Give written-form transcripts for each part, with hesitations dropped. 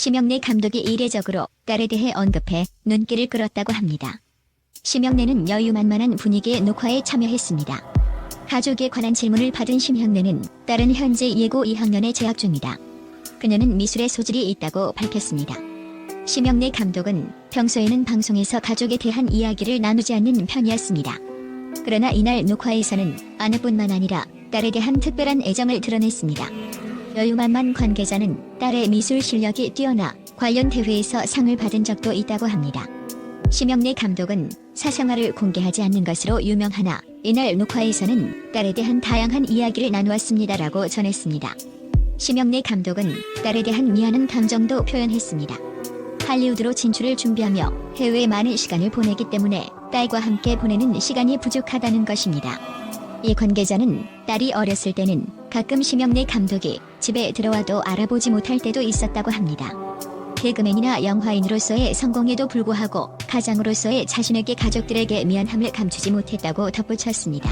심영래 감독이 이례적으로 딸에 대해 언급해 눈길을 끌었다고 합니다. 심영래는 여유만만한 분위기의 녹화에 참여했습니다. 가족에 관한 질문을 받은 심형래는 딸은 현재 예고 2학년에 재학 중이다. 그녀는 미술의 소질이 있다고 밝혔습니다. 심영래 감독은 평소에는 방송에서 가족에 대한 이야기를 나누지 않는 편이었습니다. 그러나 이날 녹화에서는 아내뿐만 아니라 딸에 대한 특별한 애정을 드러냈습니다. 여유만만 관계자는 딸의 미술 실력이 뛰어나 관련 대회에서 상을 받은 적도 있다고 합니다. 심영래 감독은 사생활을 공개하지 않는 것으로 유명하나 이날 녹화에서는 딸에 대한 다양한 이야기를 나누었습니다라고 전했습니다. 심영래 감독은 딸에 대한 미안한 감정도 표현했습니다. 할리우드로 진출을 준비하며 해외에 많은 시간을 보내기 때문에 딸과 함께 보내는 시간이 부족하다는 것입니다. 이 관계자는 딸이 어렸을 때는 가끔 심영래 감독이 집에 들어와도 알아보지 못할 때도 있었다고 합니다. 개그맨이나 영화인으로서의 성공에도 불구하고 가장으로서의 자신에게 가족들에게 미안함을 감추지 못했다고 덧붙였습니다.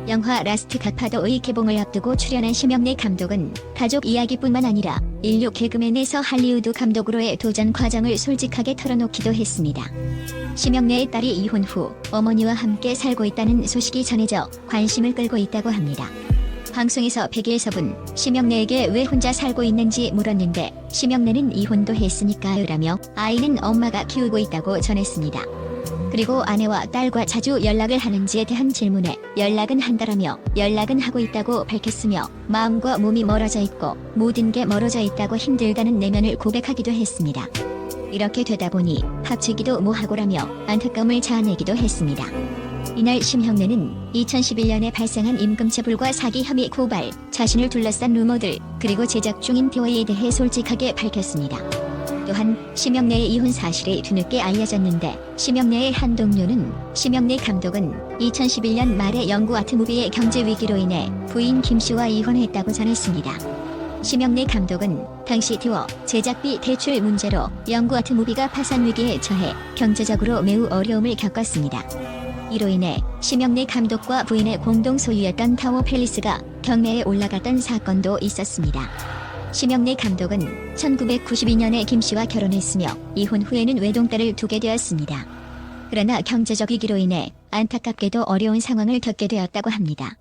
영화 라스트 갓파더의 개봉을 앞두고 출연한 심영래 감독은 가족 이야기뿐만 아니라 인류 개그맨에서 할리우드 감독으로의 도전 과정을 솔직하게 털어놓기도 했습니다. 심영래의 딸이 이혼 후 어머니와 함께 살고 있다는 소식이 전해져 관심을 끌고 있다고 합니다. 방송에서 백일섭은 심영래에게 왜 혼자 살고 있는지 물었는데 심영래는 이혼도 했으니까요 라며 아이는 엄마가 키우고 있다고 전했습니다. 그리고 아내와 딸과 자주 연락을 하는지에 대한 질문에 연락은 한다라며 연락은 하고 있다고 밝혔으며 마음과 몸이 멀어져 있고 모든 게 멀어져 있다고 힘들다는 내면을 고백하기도 했습니다. 이렇게 되다 보니 합치기도 뭐하고라며 안타까움을 자아내기도 했습니다. 이날 심형래는 2011년에 발생한 임금체 불과 사기 혐의 고발, 자신을 둘러싼 루머들, 그리고 제작 중인 DOA에 대해 솔직하게 밝혔습니다. 또한 심영래의 이혼 사실이 뒤늦게 알려졌는데 심영래의 한 동료는 심영래 감독은 2011년 말에 영구 아트무비의 경제 위기로 인해 부인 김씨와 이혼했다고 전했습니다. 심영래 감독은 당시 DOA 제작비 대출 문제로 영구 아트무비가 파산 위기에 처해 경제적으로 매우 어려움을 겪었습니다. 이로 인해 심영래 감독과 부인의 공동 소유였던 타워 팰리스가 경매에 올라갔던 사건도 있었습니다. 심영래 감독은 1992년에 김씨와 결혼했으며 이혼 후에는 외동딸을 두게 되었습니다. 그러나 경제적 위기로 인해 안타깝게도 어려운 상황을 겪게 되었다고 합니다.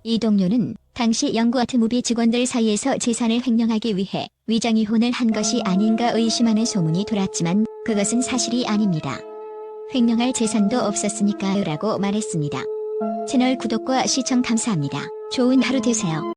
이 동료는 당시 영구 아트무비 직원들 사이에서 재산을 횡령하기 위해 위장이혼을 한 것이 아닌가 의심하는 소문이 돌았지만 그것은 사실이 아닙니다. 횡령할 재산도 없었으니까요 라고 말했습니다. 채널 구독과 시청 감사합니다. 좋은 하루 되세요.